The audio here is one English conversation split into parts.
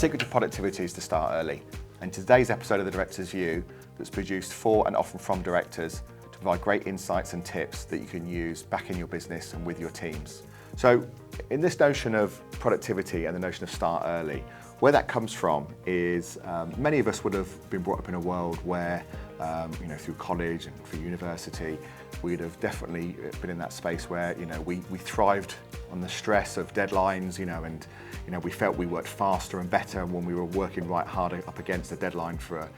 secret to productivity is to start early. And today's episode of The Director's View that's produced for and often from directors to provide great insights and tips that you can use back in your business and with your teams. So in this notion of productivity and the notion of start early, where that comes from is many of us would have been brought up in a world where, through college and through university, we'd have definitely been in that space where, we thrived on the stress of deadlines, and we felt we worked faster and better when we were working right hard up against a deadline for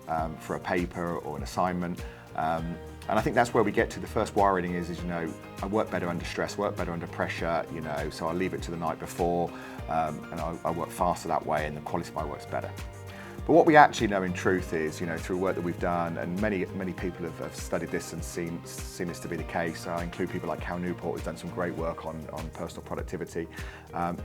a paper or an assignment. And I think that's where we get to the first wiring is I work better under stress, work better under pressure, so I leave it to the night before, and I work faster that way and the quality of my work's better. But what we actually know in truth is, through work that we've done, and many people have studied this and seen this to be the case. I include people like Cal Newport, who's done some great work on personal productivity,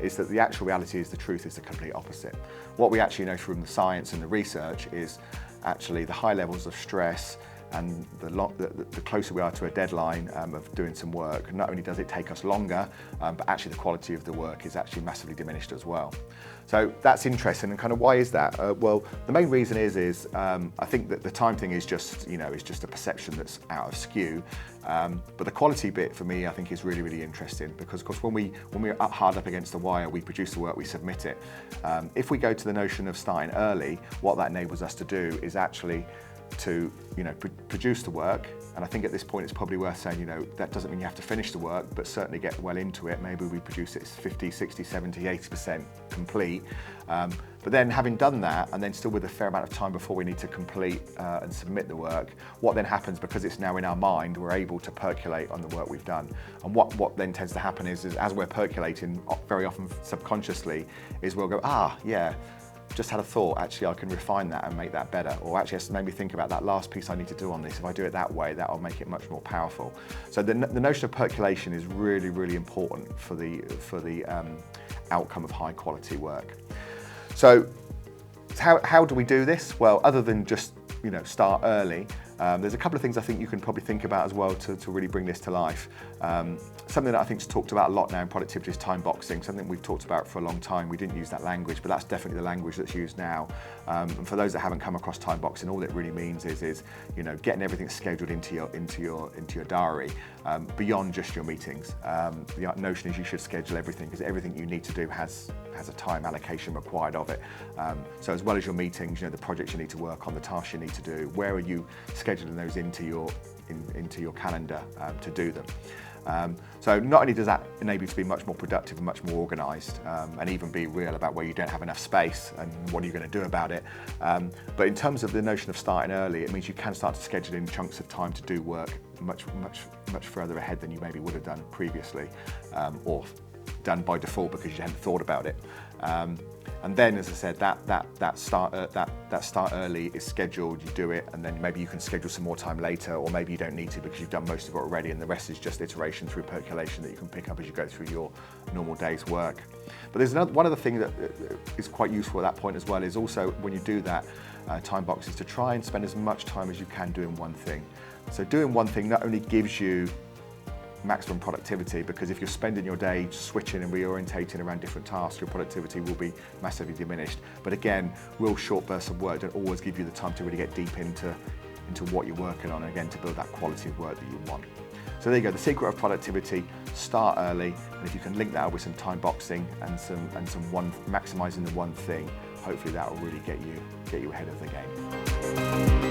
is that the actual reality is the truth is the complete opposite. What we actually know from the science and the research is actually the high levels of stress and the closer we are to a deadline of doing some work, not only does it take us longer, but actually the quality of the work is actually massively diminished as well. So that's interesting, and kind of why is that? Well, the main reason is I think that the time thing is just a perception that's out of skew. But the quality bit for me, I think, is really, really interesting because, of course, when we're hard up against the wire, we produce the work, we submit it. If we go to the notion of starting early, what that enables us to do is actually to produce the work, and I think at this point it's probably worth saying that doesn't mean you have to finish the work, but certainly get well into it. Maybe we produce it 50, 60, 70, 80% complete, but then having done that and then still with a fair amount of time before we need to complete and submit the work, what then happens, because it's now in our mind, we're able to percolate on the work we've done. And what then tends to happen is as we're percolating, very often subconsciously, is we'll go, yeah, just had a thought, actually I can refine that and make that better, or actually it's made me think about that last piece I need to do on this. If I do it that way, that'll make it much more powerful. So the notion of percolation is really, really important for the outcome of high quality work. So how do we do this? Well, other than just start early, there's a couple of things I think you can probably think about as well to really bring this to life. Something that I think is talked about a lot now in productivity is time boxing, something we've talked about for a long time. We didn't use that language, but that's definitely the language that's used now. And for those that haven't come across time boxing, all it really means is getting everything scheduled into your diary beyond just your meetings. The notion is you should schedule everything because everything you need to do has a time allocation required of it. So as well as your meetings, the projects you need to work on, the tasks you need to do, where are you scheduling those into your calendar to do them. So not only does that enable you to be much more productive and much more organised, and even be real about where you don't have enough space and what are you going to do about it, but in terms of the notion of starting early, it means you can start to schedule in chunks of time to do work much further ahead than you maybe would have done previously, or done by default because you hadn't thought about it. And then, as I said, that start early is scheduled. You do it, and then maybe you can schedule some more time later, or maybe you don't need to because you've done most of it already, and the rest is just iteration through percolation that you can pick up as you go through your normal day's work. But there's one other thing that is quite useful at that point as well. Is also when you do that time box is to try and spend as much time as you can doing one thing. So doing one thing not only gives you maximum productivity, because if you're spending your day switching and reorientating around different tasks, your productivity will be massively diminished. But again, real short bursts of work don't always give you the time to really get deep into what you're working on, and again, to build that quality of work that you want. So there you go, the secret of productivity: start early, and if you can link that up with some time boxing and some maximising the one thing, hopefully that will really get you ahead of the game.